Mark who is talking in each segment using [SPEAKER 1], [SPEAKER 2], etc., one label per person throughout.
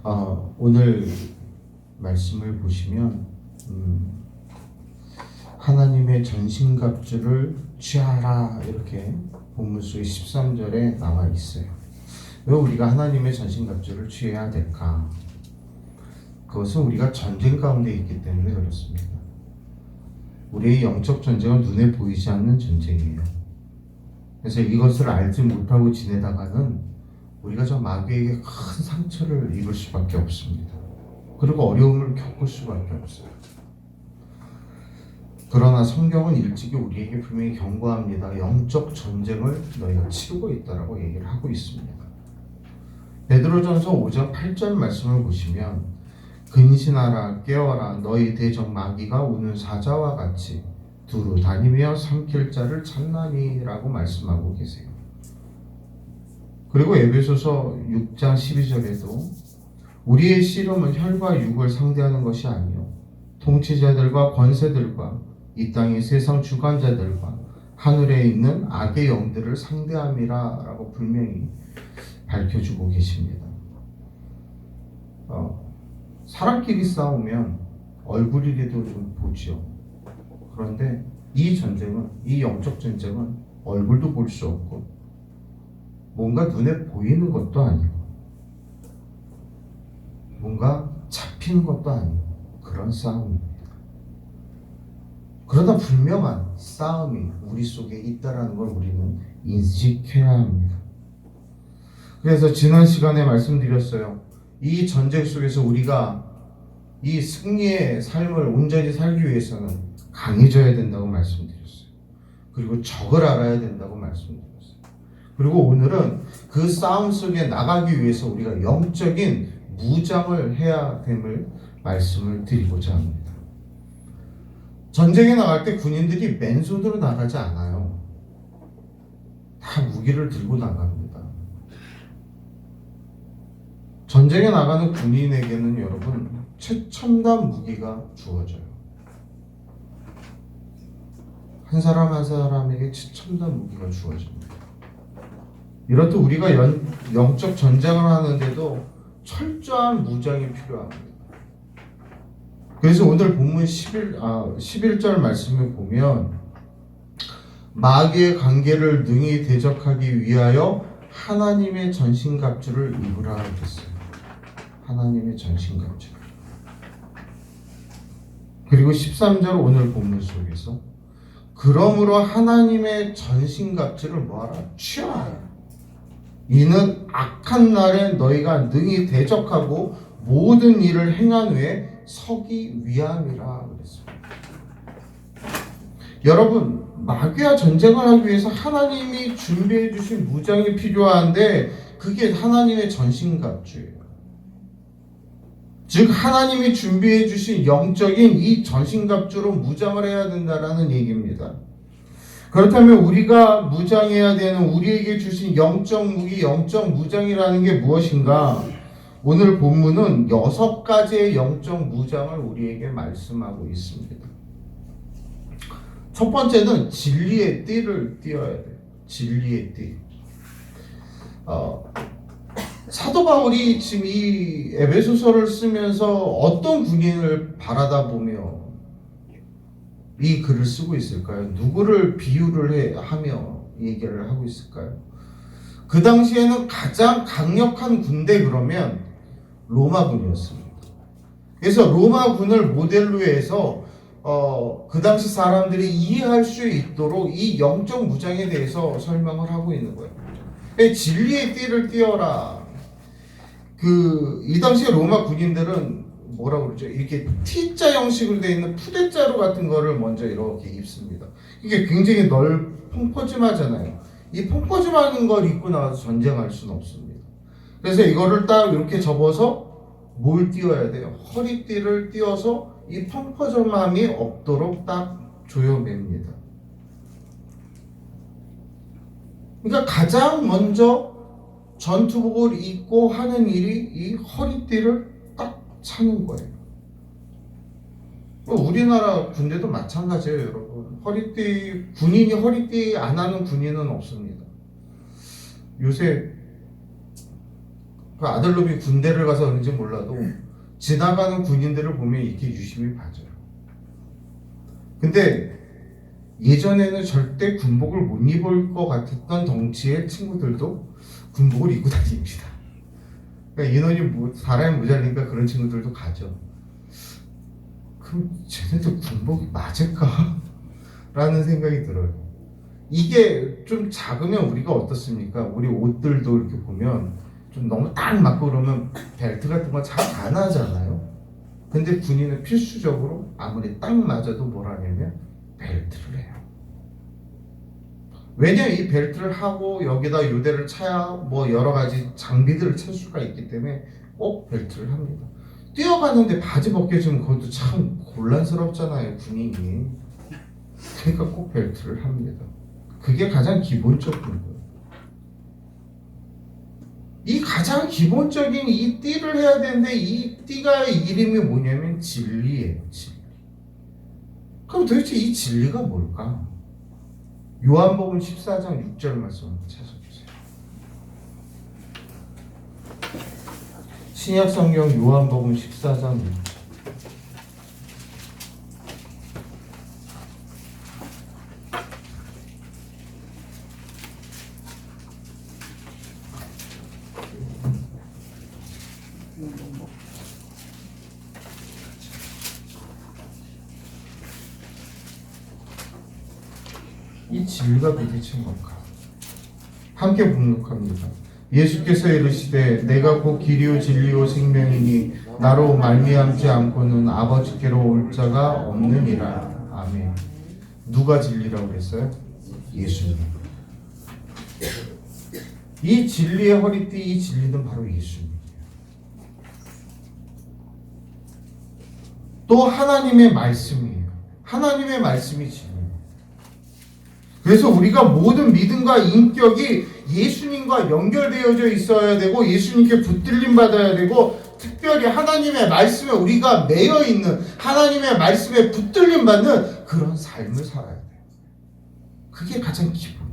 [SPEAKER 1] 오늘 말씀을 보시면 하나님의 전신갑주를 취하라 이렇게 본문 속에 13절에 나와 있어요. 왜 우리가 하나님의 전신갑주를 취해야 될까? 그것은 우리가 전쟁 가운데 있기 때문에 그렇습니다. 우리의 영적 전쟁은 눈에 보이지 않는 전쟁이에요. 그래서 이것을 알지 못하고 지내다가는 우리가 저 마귀에게 큰 상처를 입을 수밖에 없습니다. 그리고 어려움을 겪을 수밖에 없어요. 그러나 성경은 일찍이 우리에게 분명히 경고합니다. 영적 전쟁을 너희가 치르고 있다라고 얘기를 하고 있습니다. 베드로전서 5장 8절 말씀을 보시면 근신하라 깨어라 너희 대적 마귀가 우는 사자와 같이 두루 다니며 삼킬 자를 찾나니라고 말씀하고 계세요. 그리고 에베소서 6장 12절에도 우리의 씨름은 혈과 육을 상대하는 것이 아니요 통치자들과 권세들과 이 땅의 세상 주관자들과 하늘에 있는 악의 영들을 상대함이라 라고 분명히 밝혀주고 계십니다. 사람끼리 싸우면 얼굴이라도 좀 보죠. 그런데 이 전쟁은, 이 영적 전쟁은 얼굴도 볼 수 없고 뭔가 눈에 보이는 것도 아니고 뭔가 잡히는 것도 아니고 그런 싸움입니다. 그러나 분명한 싸움이 우리 속에 있다는 걸 우리는 인식해야 합니다. 그래서 지난 시간에 말씀드렸어요. 이 전쟁 속에서 우리가 이 승리의 삶을 온전히 살기 위해서는 강해져야 된다고 말씀드렸어요. 그리고 적을 알아야 된다고 말씀드렸어요. 그리고 오늘은 그 싸움 속에 나가기 위해서 우리가 영적인 무장을 해야 됨을 말씀을 드리고자 합니다. 전쟁에 나갈 때 군인들이 맨손으로 나가지 않아요. 다 무기를 들고 나갑니다. 전쟁에 나가는 군인에게는 여러분 최첨단 무기가 주어져요. 한 사람 한 사람에게 최첨단 무기가 주어집니다. 이렇듯 우리가 영적 전쟁을 하는데도 철저한 무장이 필요합니다. 그래서 오늘 본문 11절 말씀을 보면 마귀의 관계를 능히 대적하기 위하여 하나님의 전신갑주를 입으라 했어요. 하나님의 전신갑주를. 그리고 13절 오늘 본문 속에서 그러므로 하나님의 전신갑주를 뭐하라? 취하라. 이는 악한 날에 너희가 능히 대적하고 모든 일을 행한 후에 서기 위함이라 그랬습니다. 여러분, 마귀와 전쟁을 하기 위해서 하나님이 준비해 주신 무장이 필요한데 그게 하나님의 전신갑주예요. 즉 하나님이 준비해 주신 영적인 이 전신갑주로 무장을 해야 된다라는 얘기입니다. 그렇다면 우리가 무장해야 되는 우리에게 주신 영적 무기, 영적 무장이라는 게 무엇인가? 오늘 본문은 6가지의 영적 무장을 우리에게 말씀하고 있습니다. 첫 번째는 진리의 띠를 띄어야 돼요. 진리의 띠. 사도 바울이 지금 이 에베소서를 쓰면서 어떤 군인을 바라다 보며 이 글을 쓰고 있을까요? 누구를 비유를 하며 얘기를 하고 있을까요? 그 당시에는 가장 강력한 군대 그러면 로마군이었습니다. 그래서 로마군을 모델로 해서 그 당시 사람들이 이해할 수 있도록 이 영적 무장에 대해서 설명을 하고 있는 거예요. 진리의 띠를 띄어라. 이 당시에 로마 군인들은 뭐라고 그러죠? 이렇게 T자 형식으로 되어 있는 푸대자루 같은 거를 먼저 이렇게 입습니다. 이게 굉장히 펑퍼짐하잖아요. 이 펑퍼짐한 걸 입고 나와서 전쟁할 수는 없습니다. 그래서 이거를 딱 이렇게 접어서 뭘 띄워야 돼요? 허리띠를 띄워서 이 펑퍼짐함이 없도록 딱 조여맵니다. 그러니까 가장 먼저 전투복을 입고 하는 일이 이 허리띠를 딱 차는 거예요. 우리나라 군대도 마찬가지예요, 여러분. 군인이 허리띠 안 하는 군인은 없습니다. 요새 그 아들놈이 군대를 가서 그런지 몰라도 지나가는 군인들을 보면 이렇게 유심히 봐줘요. 근데 예전에는 절대 군복을 못 입을 것 같았던 덩치의 친구들도 군복을 입고 다닙니다. 그러니까 인원이 사람이 모자라니까 그런 친구들도 가죠. 그럼 쟤네들 군복이 맞을까? 라는 생각이 들어요. 이게 좀 작으면 우리가 어떻습니까? 우리 옷들도 이렇게 보면 좀 너무 딱 맞고 그러면 벨트 같은 거 잘 안 하잖아요. 근데 군인은 필수적으로 아무리 딱 맞아도 뭘 하냐면 벨트를 해요. 왜냐면 이 벨트를 하고 여기다 요대를 차야 뭐 여러 가지 장비들을 찰 수가 있기 때문에 꼭 벨트를 합니다. 뛰어가는데 바지 벗겨지면 그것도 참 곤란스럽잖아요, 군인이. 그러니까 꼭 벨트를 합니다. 그게 가장 기본적인 거예요. 이 가장 기본적인 이 띠를 해야 되는데 이 띠가 이름이 뭐냐면 진리예요. 진리. 그럼 도대체 이 진리가 뭘까? 요한복음 14장 6절 말씀 한번 찾아주세요. 신약성경 요한복음 14장 6절. 이 진리가 도대체 뭔가? 함께 봉독합니다. 예수께서 이르시되 내가 곧 길이요 진리요 생명이니 나로 말미암지 않고는 아버지께로 올 자가 없느니라. 아멘. 누가 진리라고 그랬어요? 예수님. 이 진리의 허리띠, 이 진리는 바로 예수님이에요. 또 하나님의 말씀이에요. 하나님의 말씀이 진리예요. 그래서 우리가 모든 믿음과 인격이 예수님과 연결되어져 있어야 되고 예수님께 붙들림 받아야 되고 특별히 하나님의 말씀에 우리가 매여 있는 하나님의 말씀에 붙들림 받는 그런 삶을 살아야 돼요. 그게 가장 기본이에요.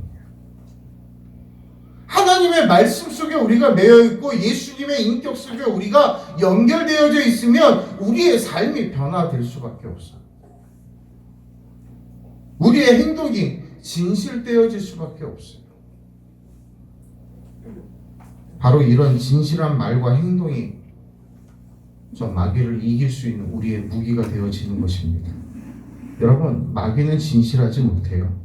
[SPEAKER 1] 하나님의 말씀 속에 우리가 매여 있고 예수님의 인격 속에 우리가 연결되어져 있으면 우리의 삶이 변화될 수밖에 없어요. 우리의 행동이 진실되어질 수밖에 없어요. 바로 이런 진실한 말과 행동이 저 마귀를 이길 수 있는 우리의 무기가 되어지는 것입니다. 여러분, 마귀는 진실하지 못해요.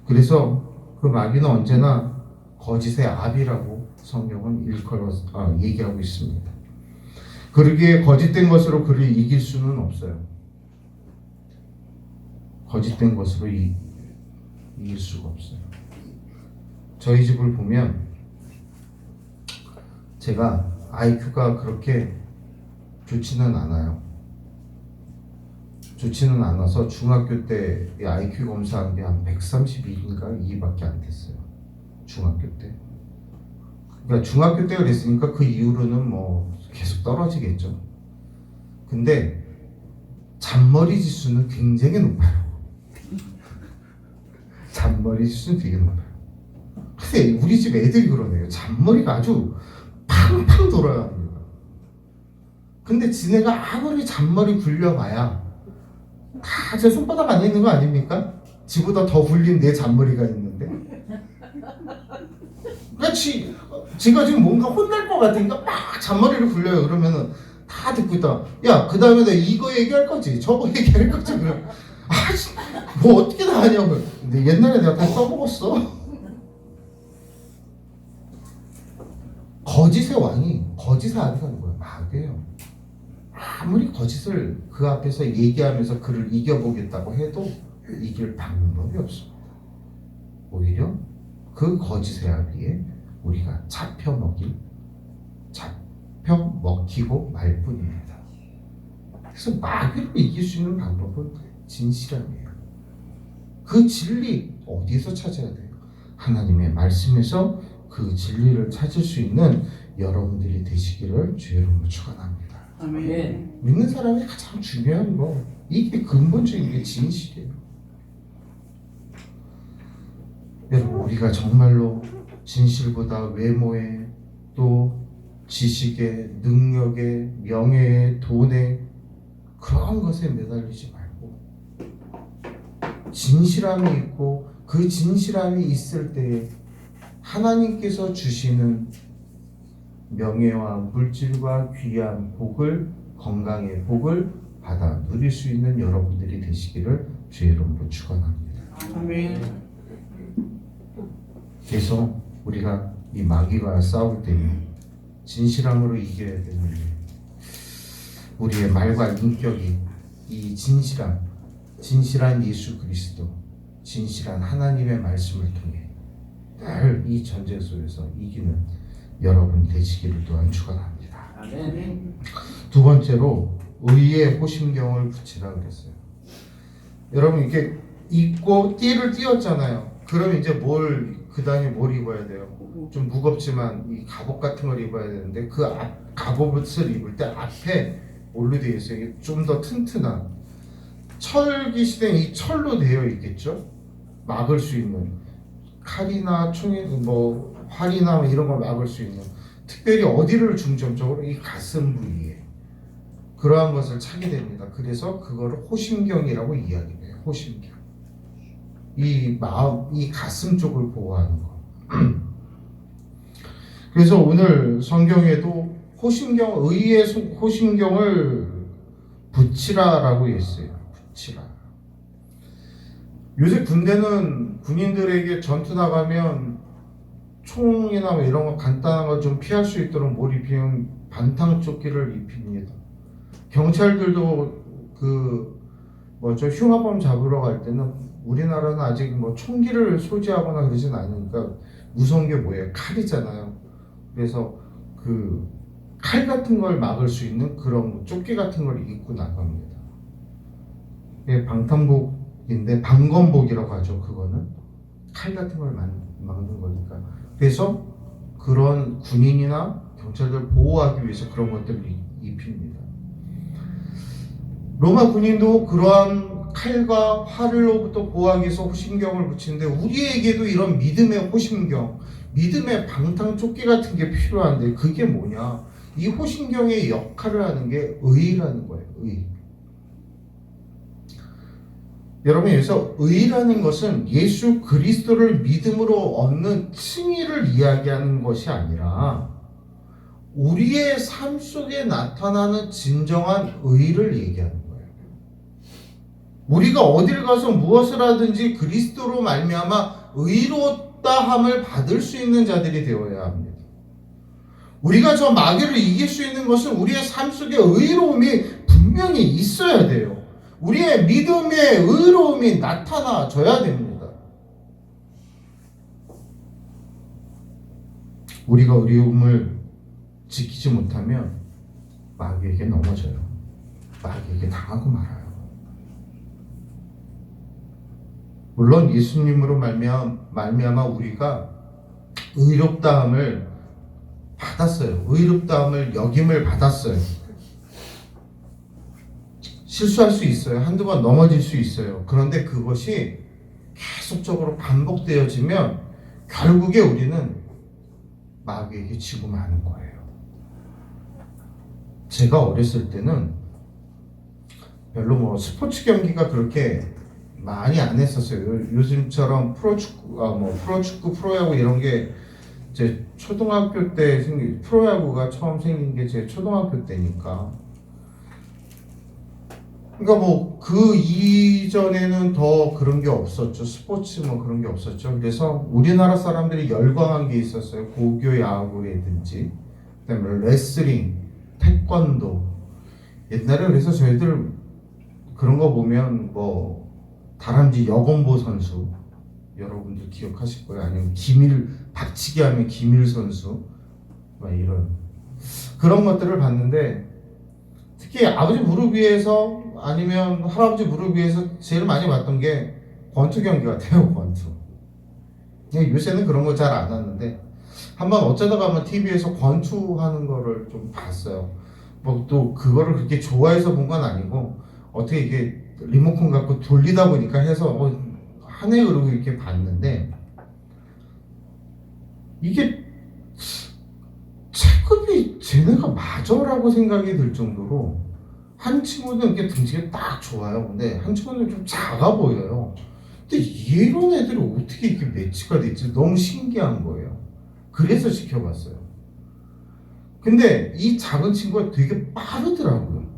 [SPEAKER 1] 그래서 그 마귀는 언제나 거짓의 압이라고 성경은 얘기하고 있습니다. 그러기에 거짓된 것으로 그를 이길 수는 없어요. 거짓된 것으로 이길 수가 없어요. 저희 집을 보면 제가 IQ가 그렇게 좋지는 않아요. 좋지는 않아서 중학교 때 IQ 검사한 게 한 132인가 2밖에 안 됐어요. 중학교 때. 그러니까 중학교 때 그랬으니까 그 이후로는 뭐 계속 떨어지겠죠. 근데 잔머리 지수는 굉장히 높아요. 잔머리 지수는 되게 높아요. 근데 우리 집 애들이 그러네요. 잔머리가 아주 팡팡 돌아갑니다. 근데 지네가 아무리 잔머리 굴려봐야 다 제 손바닥 안에 있는 거 아닙니까? 지보다 더 굴린 내 잔머리가 있는데. 그러니까 지가 지금 뭔가 혼날 것 같으니까 막 잔머리를 굴려요. 그러면은 다 듣고 있다. 야, 그 다음에 나 이거 얘기할 거지, 저거 얘기할 거지. 그럼 뭐 어떻게 다 하냐고. 근데 옛날에 내가 다 써먹었어. 거짓의 왕이 거짓의 아비가 누구야? 마귀예요. 아무리 거짓을 그 앞에서 얘기하면서 그를 이겨보겠다고 해도 이길 방법이 없어. 오히려 그 거짓의 아비에 우리가 잡혀 먹히고 말 뿐입니다. 그래서 마귀를 이길 수 있는 방법은 진실함이에요. 그 진리 어디서 찾아야 돼요? 하나님의 말씀에서 그 진리를 찾을 수 있는 여러분들이 되시기를 주의 이름으로 축원합니다.
[SPEAKER 2] 아멘.
[SPEAKER 1] 믿는 사람이 가장 중요한 거, 이게 근본적인 게 진실이에요. 여러분, 우리가 정말로 진실보다 외모에 또 지식에, 능력에, 명예에, 돈에 그런 것에 매달리지 말고 진실함이 있고 그 진실함이 있을 때에 하나님께서 주시는 명예와 물질과 귀한 복을, 건강의 복을 받아 누릴 수 있는 여러분들이 되시기를 주의 이름으로 축원합니다.
[SPEAKER 2] 아멘.
[SPEAKER 1] 그래서 우리가 이 마귀와 싸울 때에 진실함으로 이겨야 되는데 우리의 말과 인격이 이 진실한 예수 그리스도, 진실한 하나님의 말씀을 통해 늘 이 전쟁 속에서 이기는 여러분 되시기를 또한 축원합니다.
[SPEAKER 2] 아멘.
[SPEAKER 1] 두 번째로 의의 호심경을 붙이라 그랬어요. 여러분 이렇게 입고 띠를 띄웠잖아요. 그럼 이제 그 다음에 뭘 입어야 돼요? 좀 무겁지만 이 갑옷 같은 걸 입어야 되는데 그 갑옷을 입을 때 앞에 뭘로 되어 있어요? 이게 좀 더 튼튼한 철기시된 이 철로 되어 있겠죠? 막을 수 있는 칼이나 총이 활이나 이런 걸 막을 수 있는 특별히 어디를 중점적으로 이 가슴 부위에 그러한 것을 차게 됩니다. 그래서 그거를 호심경이라고 이야기해요. 호심경. 이 마음, 이 가슴 쪽을 보호하는 거. 그래서 오늘 성경에도 의의 호심경을 붙이라라고 했어요. 붙이라. 요새 군대는 군인들에게 전투 나가면 총이나 이런 거 간단한 거 좀 피할 수 있도록 뭘 입히면 반탕조끼를 입힙니다. 경찰들도 흉악범 잡으러 갈 때는 우리나라는 아직 총기를 소지하거나 그러진 않으니까 무서운 게 뭐예요? 칼이잖아요. 그래서 그 칼 같은 걸 막을 수 있는 그런 조끼 같은 걸 입고 나갑니다. 이게 방탄복인데 방검복이라고 하죠. 그거는 칼 같은 걸 막는 거니까. 그래서 그런 군인이나 경찰들 보호하기 위해서 그런 것들을 입힙니다. 로마 군인도 그러한 칼과 활로부터 보호하기 위해서 호심경을 붙이는데 우리에게도 이런 믿음의 호심경, 믿음의 방탄조끼 같은 게 필요한데 그게 뭐냐? 이 호심경의 역할을 하는 게 의라는 거예요. 의. 여러분 여기서 의라는 것은 예수 그리스도를 믿음으로 얻는 칭의를 이야기하는 것이 아니라 우리의 삶 속에 나타나는 진정한 의를 얘기하는 거예요. 우리가 어딜 가서 무엇을 하든지 그리스도로 말미암아 의롭다함을 받을 수 있는 자들이 되어야 합니다. 우리가 저 마귀를 이길 수 있는 것은 우리의 삶 속에 의로움이 분명히 있어야 돼요. 우리의 믿음의 의로움이 나타나줘야 됩니다. 우리가 의로움을 지키지 못하면 마귀에게 넘어져요. 마귀에게 당하고 말아요. 물론 예수님으로 말미암아 우리가 의롭다함을 받았어요. 의롭다함을 역임을 받았어요. 실수할 수 있어요. 한두 번 넘어질 수 있어요. 그런데 그것이 계속적으로 반복되어지면 결국에 우리는 마귀에게 지고 마는 거예요. 제가 어렸을 때는 별로 스포츠 경기가 그렇게 많이 안 했었어요. 요즘처럼 프로축구, 프로야구 이런 게 제 초등학교 때 프로야구가 처음 생긴 게 제 초등학교 때니까. 그러니까 그 이전에는 더 그런 게 없었죠. 스포츠 그런 게 없었죠. 그래서 우리나라 사람들이 열광한 게 있었어요. 고교 야구라든지, 그다음에 레슬링, 태권도. 옛날에 그래서 저희들 그런 거 보면 다람쥐 여건보 선수 여러분들 기억하실 거예요. 아니면 박치기 하면 김일 선수 이런 그런 것들을 봤는데 특히 아버지 무릎 위에서 아니면 할아버지 무릎 위에서 제일 많이 봤던 게 권투 경기 같아요. 권투. 요새는 그런 거 잘 안 하는데 한번 어쩌다가 한번 TV에서 권투 하는 거를 좀 봤어요. 또 그거를 그렇게 좋아해서 본 건 아니고 어떻게 이게 리모컨 갖고 돌리다 보니까 해서 하네 그러고 이렇게 봤는데 이게 쟤네가 맞아라고 생각이 들 정도로 한 친구는 이렇게 등치가 딱 좋아요. 근데 한 친구는 좀 작아 보여요. 근데 이런 애들이 어떻게 이렇게 매치가 됐지? 너무 신기한 거예요. 그래서 지켜봤어요. 근데 이 작은 친구가 되게 빠르더라고요.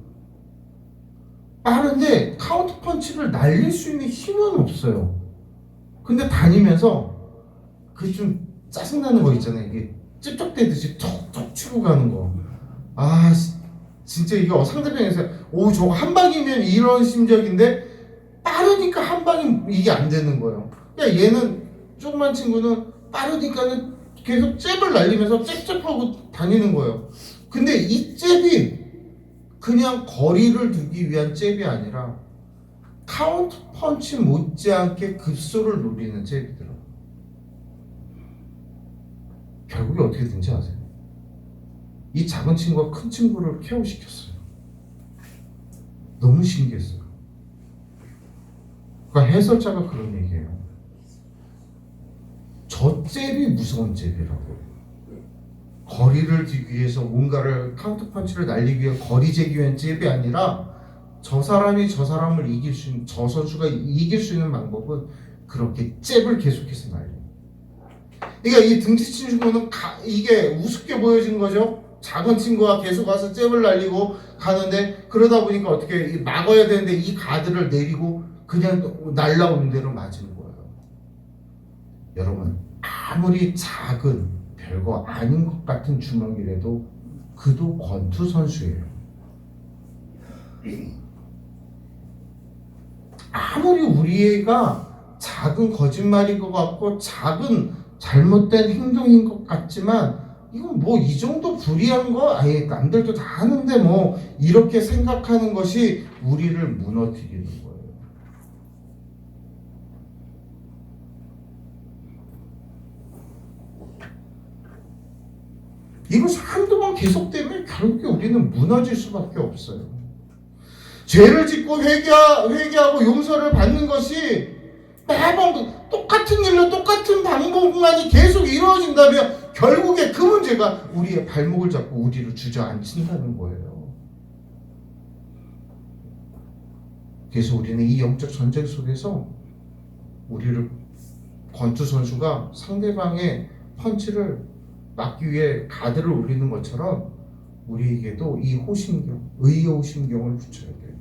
[SPEAKER 1] 빠른데 카운터 펀치를 날릴 수 있는 힘은 없어요. 근데 다니면서 그 좀 짜증나는 거 있잖아요. 이게 찝쩍대듯이 톡톡 치고 가는 거. 아, 진짜 이게 상대편에서 오 저거 한 방이면 이런 심적인데 빠르니까 한 방이 이게 안 되는 거예요. 그러니까 얘는 조그만 친구는 빠르니까는 계속 잽을 날리면서 잽잽하고 다니는 거예요. 근데 이 잽이 그냥 거리를 두기 위한 잽이 아니라 카운트 펀치 못지않게 급소를 노리는 잽이더라고요. 결국에 어떻게 된지 아세요? 이 작은 친구가 큰 친구를 케어시켰어요. 너무 신기했어요. 그러니까 해설자가 그런 얘기해요. 저 잽이 무서운 잽이라고. 거리를 두기 위해서 뭔가를 카운터 펀치를 날리기 위해 거리 재기 위한 잽이 아니라 저 사람이 저 사람을 이길 수 있는, 저 선수가 이길 수 있는 방법은 그렇게 잽을 계속해서 날려요. 그러니까 이 등치 친구는 이게 우습게 보여진 거죠. 작은 친구가 계속 와서 잽을 날리고 가는데 그러다 보니까 어떻게 막아야 되는데 이 가드를 내리고 그냥 날라오는 대로 맞은 거예요. 여러분 아무리 작은 별거 아닌 것 같은 주먹이라도 그도 권투 선수예요. 아무리 우리가 작은 거짓말인 것 같고 작은 잘못된 행동인 것 같지만 이건 뭐 이 정도 불이한 거 아예 남들도 다 하는데 뭐 이렇게 생각하는 것이 우리를 무너뜨리는 거예요. 이것이 한두 번 계속되면 결국에 우리는 무너질 수밖에 없어요. 죄를 짓고 회개하고 용서를 받는 것이 매번 똑같은 일로 똑같은 방법만이 계속 이루어진다면 결국에 그 문제가 우리의 발목을 잡고 우리를 주저앉힌다는 거예요. 그래서 우리는 이 영적 전쟁 속에서 우리를 권투 선수가 상대방의 펀치를 막기 위해 가드를 올리는 것처럼 우리에게도 이 호심경, 의의 호심경을 붙여야 돼요.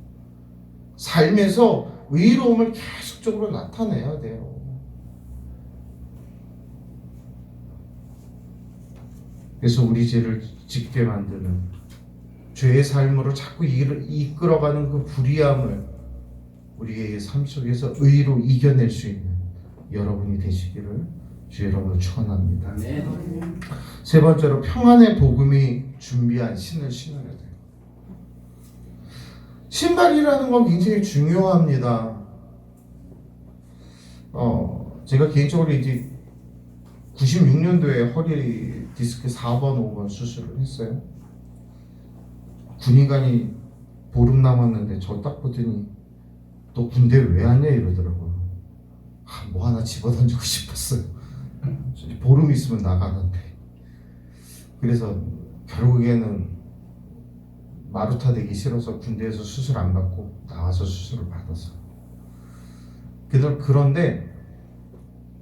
[SPEAKER 1] 삶에서 의로움을 계속적으로 나타내야 돼요. 그래서 우리 죄를 짓게 만드는 죄의 삶으로 자꾸 이끌어가는 그 불의함을 우리의 삶 속에서 의로 이겨낼 수 있는 여러분이 되시기를 주 여러분을 축원합니다. 세 번째로 평안의 복음이 준비한 신을 신어야 돼요. 신발이라는 건 굉장히 중요합니다. 제가 개인적으로 이제 96년도에 허리 디스크 4번, 5번 수술을 했어요. 군의관이 보름 남았는데 저 딱 보더니 너 군대 왜 왔냐 이러더라고요. 뭐 하나 집어던지고 싶었어요. 보름 있으면 나가는데. 그래서 결국에는 마루타 되기 싫어서 군대에서 수술 안 받고 나와서 수술을 받았어요. 그런데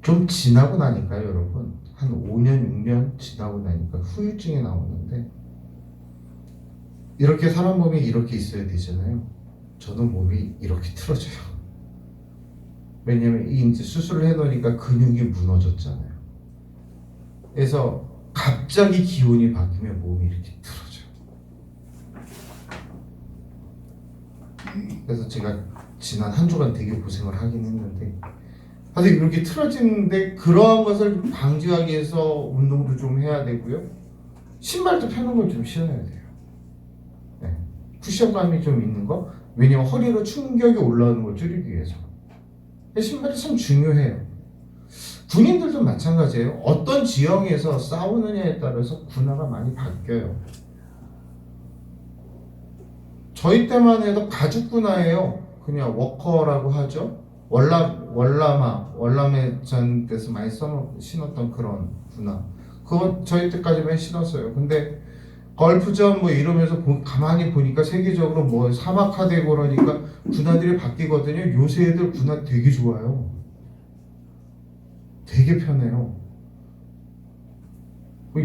[SPEAKER 1] 좀 지나고 나니까요, 여러분. 한 5년, 6년 지나고 나니까 후유증이 나오는데 이렇게 사람 몸이 이렇게 있어야 되잖아요. 저는 몸이 이렇게 틀어져요. 왜냐면 이제 수술을 해놓으니까 근육이 무너졌잖아요. 그래서 갑자기 기온이 바뀌면 몸이 이렇게 틀어져요. 그래서 제가 지난 한 주간 되게 고생을 하긴 했는데 사실 이렇게 틀어지는데 그러한 것을 방지하기 위해서 운동도 좀 해야 되고요. 신발도 편한 걸 좀 신어야 돼요. 네. 쿠션감이 좀 있는 거. 왜냐면 허리로 충격이 올라오는 걸 줄이기 위해서. 신발이 참 중요해요. 군인들도 마찬가지예요. 어떤 지형에서 싸우느냐에 따라서 군화가 많이 바뀌어요. 저희 때만 해도 가죽 군화예요. 그냥 워커라고 하죠. 월남에 전 때서 많이 신었던 그런 군화. 그거 저희 때까지만 신었어요. 근데 걸프전 뭐 이러면서 가만히 보니까 세계적으로 뭐 사막화되고 그러니까 군화들이 바뀌거든요. 요새 애들 군화 되게 좋아요. 되게 편해요.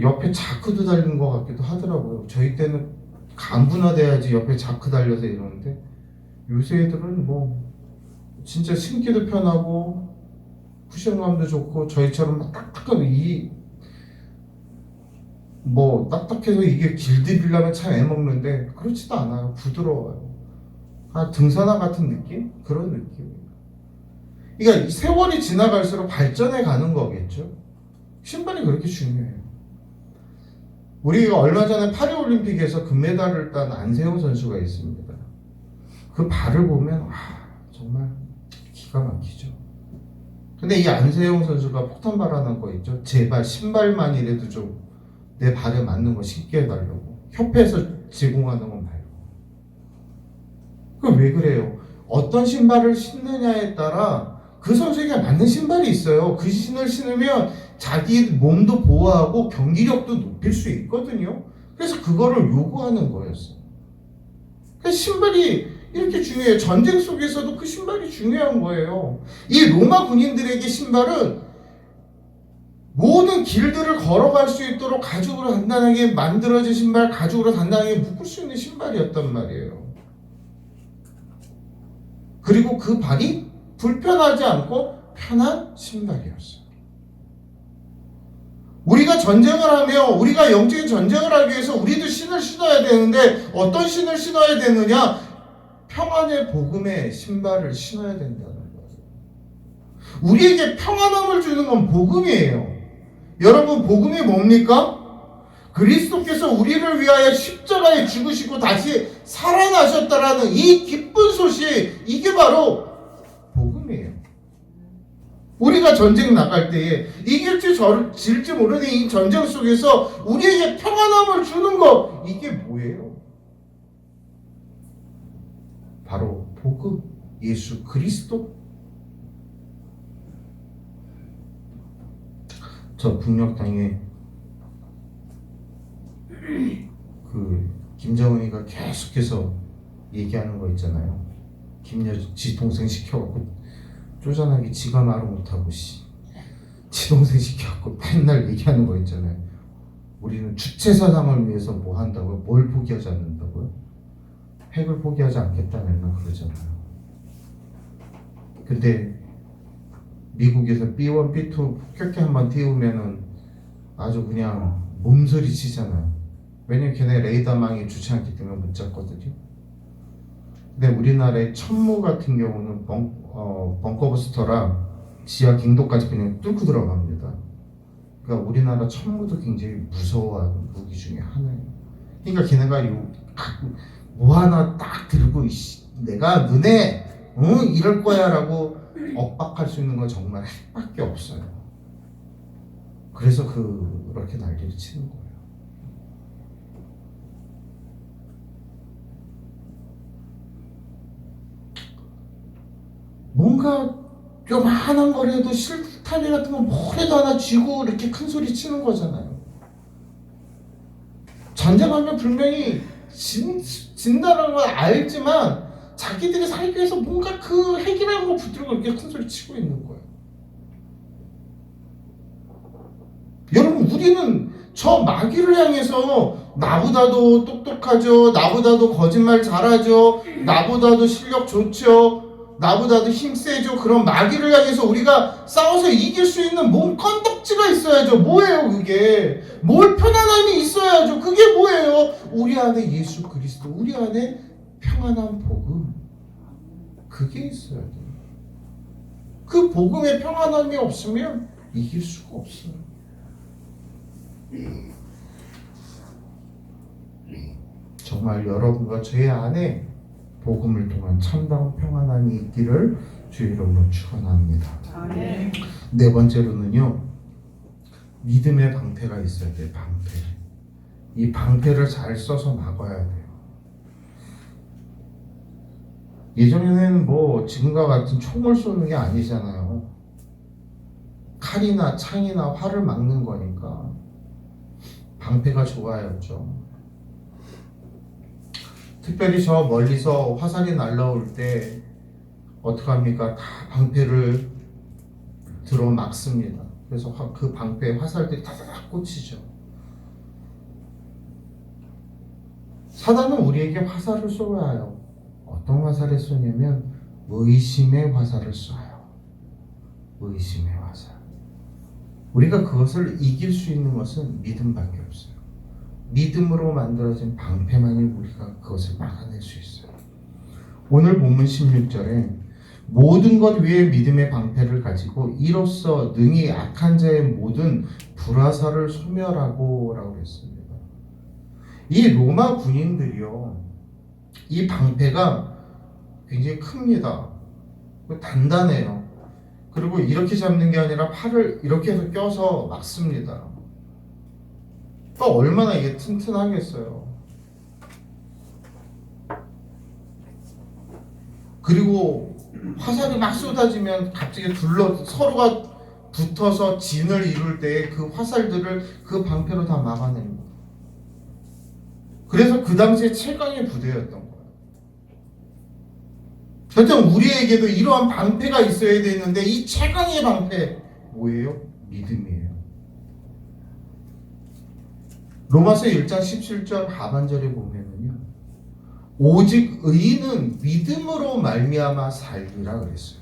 [SPEAKER 1] 옆에 자크도 달린 것 같기도 하더라고요. 저희 때는 간군화 돼야지 옆에 자크 달려서 이러는데 요새 애들은 뭐 진짜 신기도 편하고 쿠션감도 좋고 저희처럼 막 딱딱한 뭐 딱딱해서 이게 길들이려면 참 애먹는데 그렇지도 않아요. 부드러워요. 등산화 같은 느낌? 그런 느낌이에요. 그러니까 세월이 지나갈수록 발전해 가는 거겠죠. 신발이 그렇게 중요해요. 우리가 얼마 전에 파리올림픽에서 금메달을 딴 안세영 선수가 있습니다. 그 발을 보면 정말 기가 막히죠. 근데 이 안세영 선수가 폭탄 발언한 거 있죠. 제발 신발만이라도 좀 내 발에 맞는 거 신게 해달라고. 협회에서 제공하는 건 말고. 그 왜 그래요? 어떤 신발을 신느냐에 따라 그 선수에게 맞는 신발이 있어요. 그 신을 신으면 자기 몸도 보호하고 경기력도 높일 수 있거든요. 그래서 그거를 요구하는 거였어요. 그래서 신발이 이렇게 중요해요. 전쟁 속에서도 그 신발이 중요한 거예요. 이 로마 군인들에게 신발은 모든 길들을 걸어갈 수 있도록 가죽으로 단단하게 만들어진 신발, 가죽으로 단단하게 묶을 수 있는 신발이었단 말이에요. 그리고 그 발이 불편하지 않고 편한 신발이었어요. 우리가 전쟁을 하며 우리가 영적인 전쟁을 하기 위해서 우리도 신을 신어야 되는데 어떤 신을 신어야 되느냐? 평안의 복음의 신발을 신어야 된다는 거예요. 우리에게 평안함을 주는 건 복음이에요. 여러분, 복음이 뭡니까? 그리스도께서 우리를 위하여 십자가에 죽으시고 다시 살아나셨다라는 이 기쁜 소식, 이게 바로 복음이에요. 우리가 전쟁 나갈 때에 이길지 질지 모르는 이 전쟁 속에서 우리에게 평안함을 주는 것, 이게 뭐예요? 바로 복음, 예수 그리스도. 저 북녘땅에 김정은이가 계속해서 얘기하는 거 있잖아요. 지 동생 시켜갖고 쪼잔하게 지가 말을 못하고 지 동생 시켜갖고 맨날 얘기하는 거 있잖아요. 우리는 주체사상을 위해서 뭐 한다고요? 뭘 포기하지 않는다고요? 핵을 포기하지 않겠다 맨날 그러잖아요. 근데 미국에서 B1, B2 폭격기 한번 띄우면은 아주 그냥 몸서리 치잖아요. 왜냐면 걔네 레이더망이 좋지 않기 때문에 못 잡거든요. 근데 우리나라의 천무 같은 경우는 벙커버스터랑 지하 갱도까지 그냥 뚫고 들어갑니다. 그러니까 우리나라 천무도 굉장히 무서워하는 무기 중에 하나예요. 그러니까 걔네가 뭐 하나 딱 들고 내가 너네 이럴 거야 라고 엇박할 수 있는 건 정말 핵밖에 없어요. 그래서 그렇게 난리를 치는 거예요. 뭔가 요만한 거라도 실타래 같은 거 뭐라도 하나 쥐고 이렇게 큰 소리 치는 거잖아요. 전쟁하면 분명히 진다는 걸 알지만 자기들이 살기 위해서 뭔가 그 핵이라는 거 붙들고 이렇게 큰 소리 치고 있는 거예요. 여러분, 우리는 저 마귀를 향해서 나보다도 똑똑하죠, 나보다도 거짓말 잘하죠, 나보다도 실력 좋죠, 나보다도 힘세죠. 그런 마귀를 향해서 우리가 싸워서 이길 수 있는 몸 건덕지가 있어야죠. 뭐예요 그게? 뭘 편안함이 있어야죠. 그게 뭐예요? 우리 안에 예수 그리스도, 우리 안에 평안한 복음, 그게 있어야 돼요. 그 복음의 평안함이 없으면 이길 수가 없어요. 정말 여러분과 저의 안에 복음을 통한 참다운 평안함이 있기를 주의 이름으로 축원합니다. 네 번째로는요, 믿음의 방패가 있어야 돼요. 방패. 이 방패를 잘 써서 막아야 돼요. 예전에는 뭐 지금과 같은 총을 쏘는 게 아니잖아요. 칼이나 창이나 활을 막는 거니까 방패가 좋아야죠. 특별히 저 멀리서 화살이 날라올 때 어떡합니까? 다 방패를 들어 막습니다. 그래서 그 방패에 화살들이 다다닥 꽂히죠. 사단은 우리에게 화살을 쏘아요. 어떤 화살을 쏘냐면 의심의 화살을 쏴요. 의심의 화살. 우리가 그것을 이길 수 있는 것은 믿음밖에 없어요. 믿음으로 만들어진 방패만이 우리가 그것을 막아낼 수 있어요. 오늘 본문 16절에 모든 것 위에 믿음의 방패를 가지고 이로써 능히 악한 자의 모든 불화살을 소멸하고 라고 했습니다. 이 로마 군인들이요, 이 방패가 굉장히 큽니다. 단단해요. 그리고 이렇게 잡는 게 아니라 팔을 이렇게 해서 껴서 막습니다. 또 얼마나 이게 튼튼하겠어요. 그리고 화살이 막 쏟아지면 갑자기 서로가 붙어서 진을 이룰 때 그 화살들을 그 방패로 다 막아냅니다. 그래서 그 당시에 최강의 부대였던 거예요. 하여튼 우리에게도 이러한 방패가 있어야 되는데 이 최강의 방패 뭐예요? 믿음이에요. 로마서 1장 17절 하반절에 보면은요, 오직 의인은 믿음으로 말미암아 살리라 그랬어요.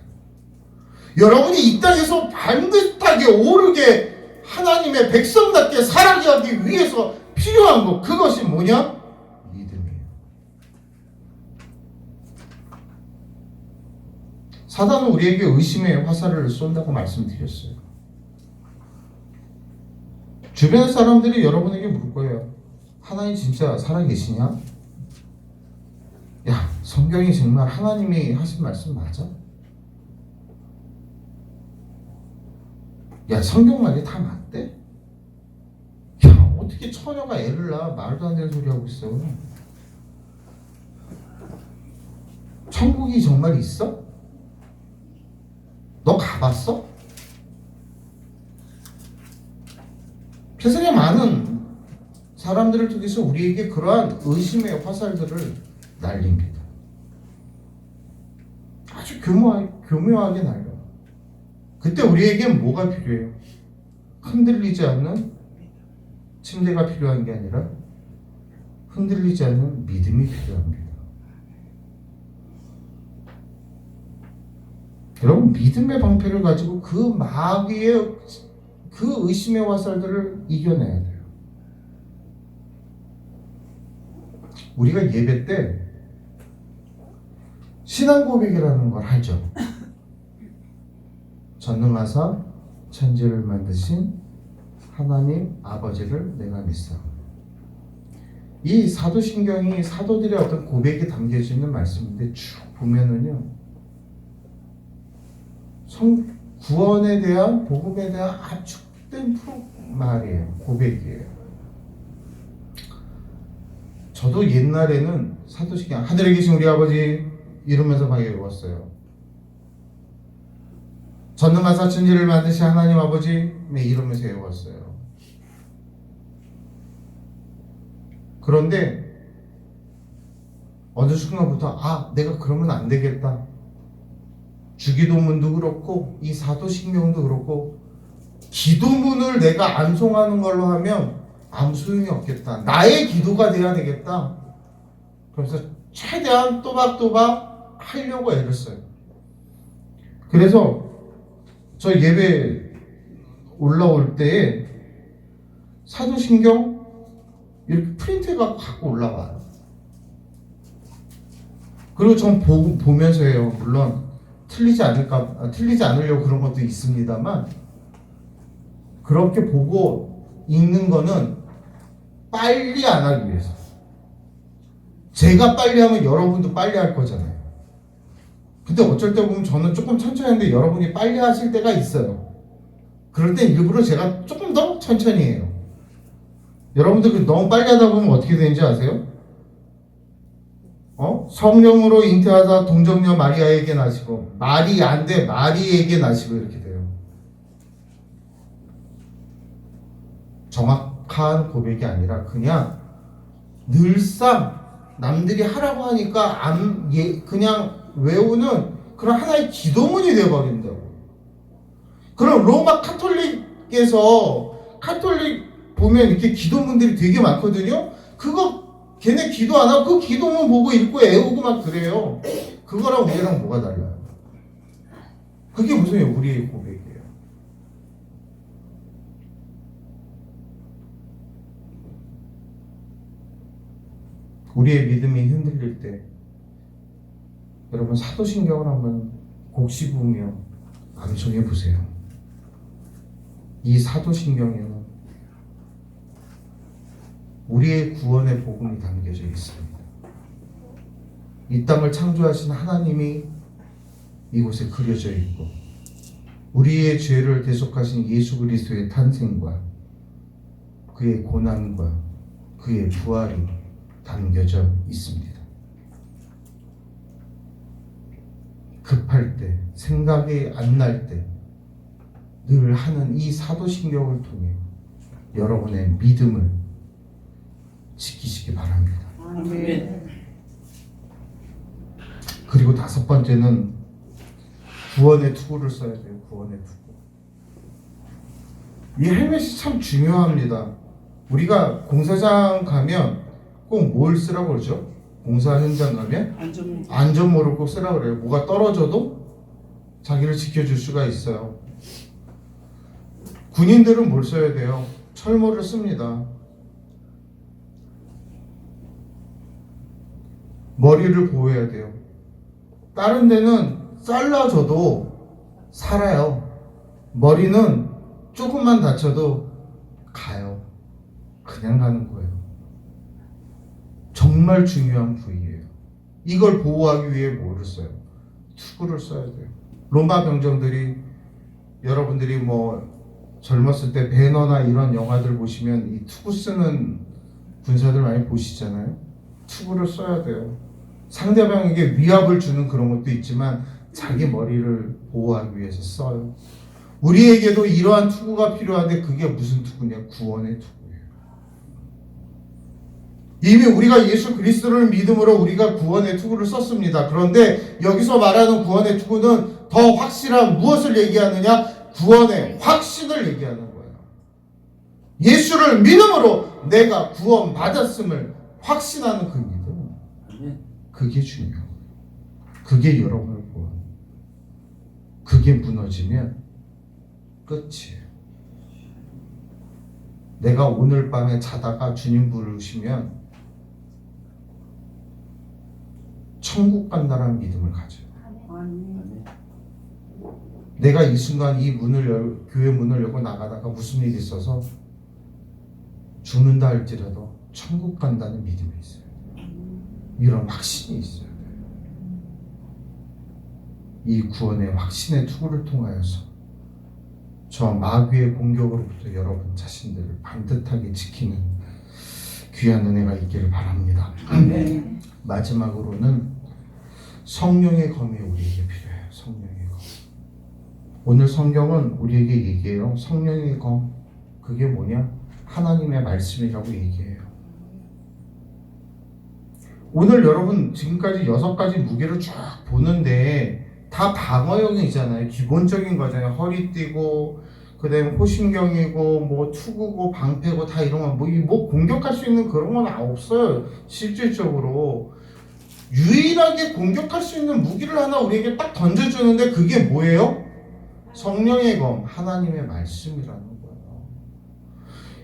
[SPEAKER 1] 여러분이 이 땅에서 반듯하게 오르게 하나님의 백성답게 살아가기 위해서 필요한 것, 그것이 뭐냐? 믿음이에요. 사단은 우리에게 의심의 화살을 쏜다고 말씀드렸어요. 주변의 사람들이 여러분에게 물 거예요. 하나님 진짜 살아계시냐? 야, 성경이 정말 하나님이 하신 말씀 맞아? 야, 성경 말이 다 맞대? 야, 어떻게 처녀가 애를 낳아? 말도 안 되는 소리 하고 있어. 천국이 정말 있어? 너 가봤어? 세상에 많은 사람들을 통해서 우리에게 그러한 의심의 화살들을 날립니다. 아주 교묘하게 날려요. 그때 우리에겐 뭐가 필요해요? 흔들리지 않는 침대가 필요한 게 아니라 흔들리지 않는 믿음이 필요합니다. 여러분, 믿음의 방패를 가지고 그 마귀의 그 의심의 화살들을 이겨내야 돼요. 우리가 예배 때 신앙 고백이라는 걸 하죠. 전능하사 천지를 만드신 하나님 아버지를 내가 믿사. 이 사도신경이 사도들의 어떤 고백이 담겨져 있는 말씀인데 쭉 보면은요, 구원에 대한, 복음에 대한 압축된 말이에요. 고백이에요. 저도 옛날에는 사도신경 하늘에 계신 우리 아버지 이러면서 막 외웠어요. 전능하사 천지를 만드신 하나님 아버지, 네, 이러면서 외웠어요. 그런데 어느 순간부터 내가 그러면 안 되겠다. 주기도문도 그렇고 이 사도신경도 그렇고 기도문을 내가 암송하는 걸로 하면 아무 소용이 없겠다. 나의 기도가 돼야 되겠다. 그래서 최대한 또박또박 하려고 애를 써요. 그래서 저 예배 올라올 때에 사도신경 이렇게 프린트가 갖고 올라와요. 그리고 전 보면서 해요. 물론 틀리지 않으려고 그런 것도 있습니다만, 그렇게 보고 읽는 거는 빨리 안 하기 위해서. 제가 빨리 하면 여러분도 빨리 할 거잖아요. 근데 어쩔 때 보면 저는 조금 천천히 하는데 여러분이 빨리 하실 때가 있어요. 그럴 땐 일부러 제가 조금 더 천천히 해요. 여러분들 너무 빨리 하다 보면 어떻게 되는지 아세요? 성령으로 잉태하사 동정녀 마리아에게 나시고, 말이 안 돼 마리에게 나시고, 이렇게 돼요. 정확한 고백이 아니라 그냥 늘상 남들이 하라고 하니까 그냥 외우는 그런 하나의 기도문이 되어버린다고. 그럼 로마 카톨릭 보면 이렇게 기도문들이 되게 많거든요. 그거 걔네 기도 안 하고 그 기도문 보고 읽고 외우고 막 그래요. 그거랑 우리랑 뭐가 달라요? 그게 무슨 우리의 고백이에요? 우리의 믿음이 흔들릴 때 여러분 사도신경을 한번 곡 씹으며 암송해 보세요. 이 사도신경에는 우리의 구원의 복음이 담겨져 있습니다. 이 땅을 창조하신 하나님이 이곳에 그려져 있고 우리의 죄를 대속하신 예수 그리스도의 탄생과 그의 고난과 그의 부활이 담겨져 있습니다. 급할 때, 생각이 안 날 때 늘 하는 이 사도신경을 통해 여러분의 믿음을 지키시기 바랍니다.
[SPEAKER 2] 아멘.
[SPEAKER 1] 그리고 5번째는 구원의 투구를 써야 돼요. 구원의 투구. 이 헬멧이 참 중요합니다. 우리가 공사장 가면 꼭 뭘 쓰라고 그러죠? 공사 현장 가면 안전모를 꼭 쓰라고 그래요. 뭐가 떨어져도 자기를 지켜줄 수가 있어요. 군인들은 뭘 써야 돼요? 철모를 씁니다. 머리를 보호해야 돼요. 다른 데는 잘라져도 살아요. 머리는 조금만 다쳐도 가요. 그냥 가는 거예요. 정말 중요한 부위예요. 이걸 보호하기 위해 뭐를 써요? 투구를 써야 돼요. 로마 병정들이 여러분들이 뭐 젊었을 때 배너나 이런 영화들 보시면 이 투구 쓰는 군사들 많이 보시잖아요. 투구를 써야 돼요. 상대방에게 위압을 주는 그런 것도 있지만 자기 머리를 보호하기 위해서 써요. 우리에게도 이러한 투구가 필요한데 그게 무슨 투구냐? 구원의 투구예요. 이미 우리가 예수 그리스도를 믿음으로 우리가 구원의 투구를 썼습니다. 그런데 여기서 말하는 구원의 투구는 더 확실한 무엇을 얘기하느냐? 구원의 확신을 얘기하는 거예요. 예수를 믿음으로 내가 구원받았음을 확신하는 그 믿음. 그게 중요해요. 그게 여러분을 구원. 그게 무너지면 끝이에요. 내가 오늘 밤에 자다가 주님 부르시면 천국 간다는 믿음을 가져요. 내가 이 순간 이 교회 문을 열고 나가다가 무슨 일이 있어서 죽는다 할지라도 천국 간다는 믿음이 있어요. 이런 확신이 있어야 돼요. 이 구원의 확신의 투구를 통하여서 저 마귀의 공격으로부터 여러분 자신들을 반듯하게 지키는 귀한 은혜가 있기를 바랍니다. 마지막으로는 성령의 검이 우리에게 필요해요. 성령의 검. 오늘 성경은 우리에게 얘기해요. 성령의 검. 그게 뭐냐? 하나님의 말씀이라고 얘기해요. 오늘 여러분 지금까지 6가지 무게를 쫙 보는데 다 방어용이잖아요. 기본적인 거잖아요. 허리띠고 그다음에 호신경이고 뭐 투구고 방패고 다 이런 거 뭐 공격할 수 있는 그런 건 없어요. 실질적으로 유일하게 공격할 수 있는 무기를 하나 우리에게 딱 던져주는데 그게 뭐예요? 성령의 검, 하나님의 말씀이라는 거예요.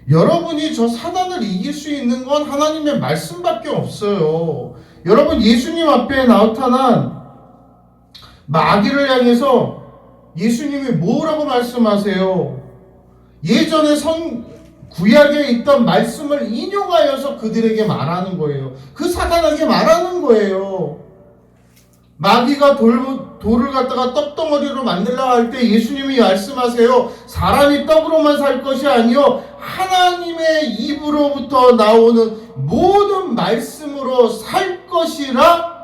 [SPEAKER 1] 여러분이 저 사단을 이길 수 있는 건 하나님의 말씀밖에 없어요. 여러분 예수님 앞에 나타난 마귀를 향해서 예수님이 뭐라고 말씀하세요? 예전에 구약에 있던 말씀을 인용하여서 그들에게 말하는 거예요. 그 사단에게 말하는 거예요. 마귀가 돌을 갖다가 떡덩어리로 만들려고 할 때 예수님이 말씀하세요. 사람이 떡으로만 살 것이 아니요 하나님의 입으로부터 나오는 모든 말씀으로 살 것이라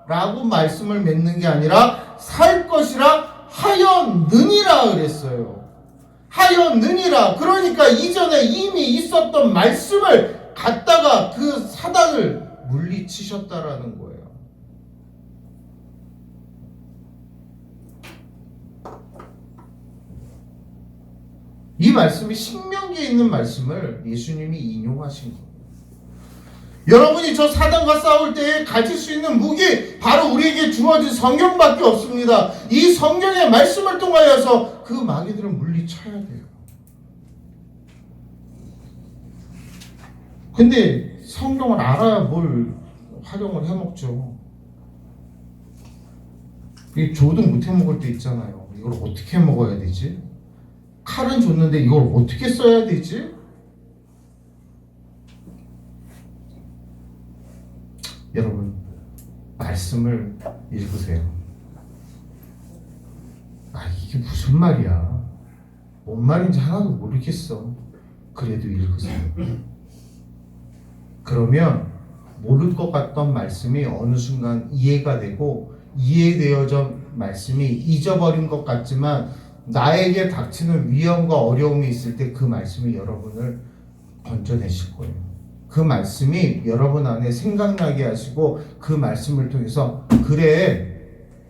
[SPEAKER 1] 라고 말씀을 맺는 게 아니라 살 것이라 하였느니라 그랬어요. 하였느니라. 그러니까 이전에 이미 있었던 말씀을 갖다가 그 사단을 물리치셨다라는 거예요. 이 말씀이 신명기에 있는 말씀을 예수님이 인용하신 거예요. 여러분이 저 사단과 싸울 때 가질 수 있는 무기, 바로 우리에게 주어진 성경밖에 없습니다. 이 성경의 말씀을 통하여서 그 마귀들은 물리쳐야 돼요. 근데 성경을 알아야 뭘 활용을 해먹죠. 이 조도 못 해먹을 때 있잖아요. 이걸 어떻게 먹어야 되지? 칼은 줬는데 이걸 어떻게 써야 되지? 여러분, 말씀을 읽으세요. 이게 무슨 말이야? 뭔 말인지 하나도 모르겠어. 그래도 읽으세요. 그러면 모를 것 같던 말씀이 어느 순간 이해가 되고, 이해되어진 말씀이 잊어버린 것 같지만 나에게 닥치는 위험과 어려움이 있을 때 그 말씀이 여러분을 건져내실 거예요. 그 말씀이 여러분 안에 생각나게 하시고, 그 말씀을 통해서 그래,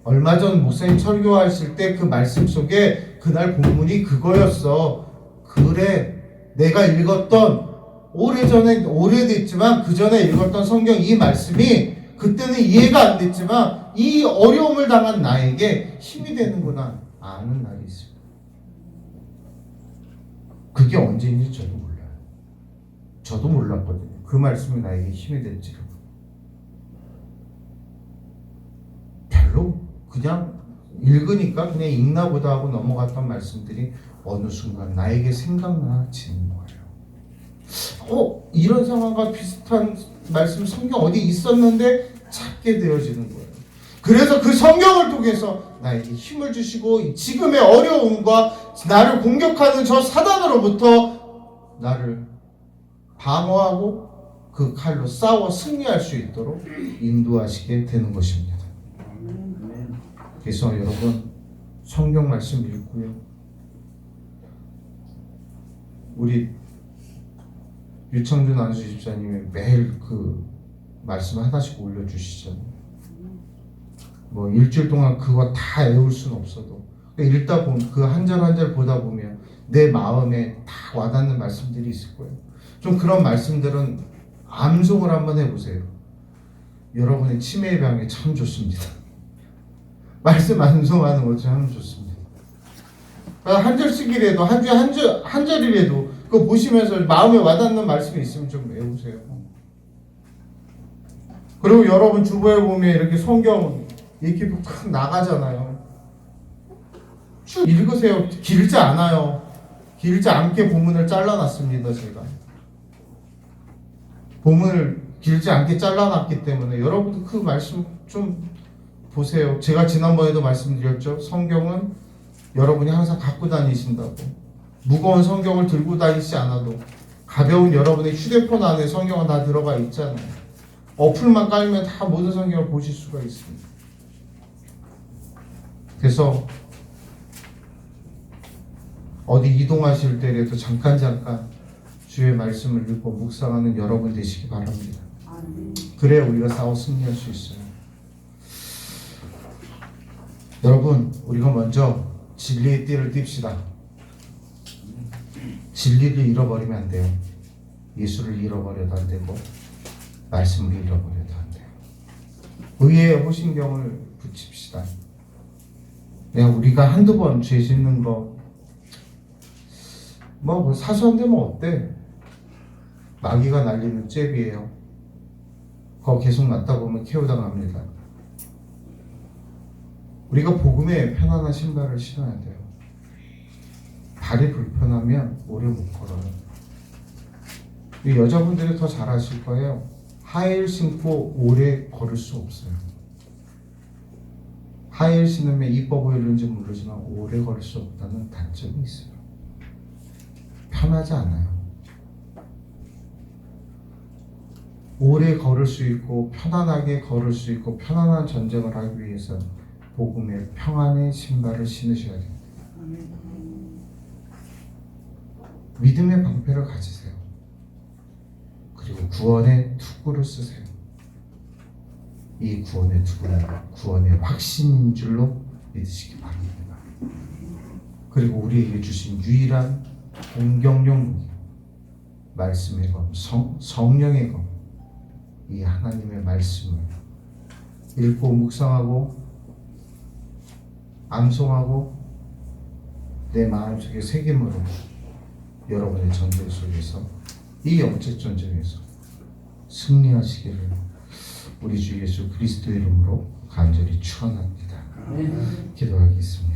[SPEAKER 1] 얼마 전 목사님 설교하실 때 그 말씀 속에 그날 본문이 그거였어. 그래, 내가 읽었던 오래전에, 오래됐지만 그 전에 읽었던 성경 이 말씀이 그때는 이해가 안 됐지만 이 어려움을 당한 나에게 힘이 되는구나 아는 날이 있습니다. 그게 언제인지 저도 몰라요. 저도 몰랐거든요. 그 말씀이 나에게 힘이 될지를. 별로 그냥 읽으니까 그냥 읽나 보다 하고 넘어갔던 말씀들이 어느 순간 나에게 생각나지는 거예요. 이런 상황과 비슷한 말씀 성경 어디 있었는데 찾게 되어지는 거예요. 그래서 그 성경을 통해서 나에게 힘을 주시고 지금의 어려움과 나를 공격하는 저 사단으로부터 나를 방어하고 그 칼로 싸워 승리할 수 있도록 인도하시게 되는 것입니다. 그래서 여러분, 성경 말씀 읽고요. 우리 유청준 안수 집사님이 매일 그 말씀 하나씩 올려주시잖아요. 뭐 일주일 동안 그거 다 외울 수는 없어도 읽다 보면 그 한 절 한 절 보다 보면 내 마음에 다 와닿는 말씀들이 있을 거예요. 좀 그런 말씀들은 암송을 한번 해보세요. 여러분의 치매의 병에 참 좋습니다. 말씀 암송하는 거 참 좋습니다. 한 절씩이라도 한 주에 한 절이라도 그거 보시면서 마음에 와닿는 말씀이 있으면 좀 외우세요. 그리고 여러분 주보에 보면 이렇게 성경 이렇게 쭉 나가잖아요. 쭉 읽으세요. 길지 않아요. 길지 않게 본문을 잘라놨습니다. 제가 본문을 길지 않게 잘라놨기 때문에 여러분도 그 말씀 좀 보세요. 제가 지난번에도 말씀드렸죠. 성경은 여러분이 항상 갖고 다니신다고. 무거운 성경을 들고 다니지 않아도 가벼운 여러분의 휴대폰 안에 성경은 다 들어가 있잖아요. 어플만 깔면 다 모든 성경을 보실 수가 있습니다. 그래서 어디 이동하실 때라도 잠깐 주의 말씀을 읽고 묵상하는 여러분 되시기 바랍니다. 그래야 우리가 싸워 승리할 수 있어요. 여러분, 우리가 먼저 진리의 띠를 띨시다. 진리를 잃어버리면 안 돼요. 예수를 잃어버려도 안 되고 말씀을 잃어버려도 안 돼요. 의의 호신경을 붙입시다. 그냥 우리가 한두 번 죄 짓는 거 뭐 사소한데 뭐 어때? 마귀가 날리는 잽이에요. 그거 계속 맞다 보면 KO 당합니다. 우리가 복음에 편안한 신발을 신어야 돼요. 발이 불편하면 오래 못 걸어요. 여자분들이 더 잘 아실 거예요. 하이힐 신고 오래 걸을 수 없어요. 하이힐 신으면 이뻐 보이는지 모르지만 오래 걸을 수 없다는 단점이 있어요. 편하지 않아요. 오래 걸을 수 있고 편안하게 걸을 수 있고 편안한 전쟁을 하기 위해서 복음의 평안의 신발을 신으셔야 됩니다. 믿음의 방패를 가지세요. 그리고 구원의 투구를 쓰세요. 이 구원의 구원의 확신인 줄로 믿으시기 바랍니다. 그리고 우리에게 주신 유일한 공경용 말씀의 검, 성령의 검, 이 하나님의 말씀을 읽고 묵상하고 암송하고 내 마음속에 새김으로 여러분의 전쟁 속에서 이 영적 전쟁에서 승리하시기를 우리 주 예수 그리스도 이름으로 간절히 축원합니다. 기도하겠습니다.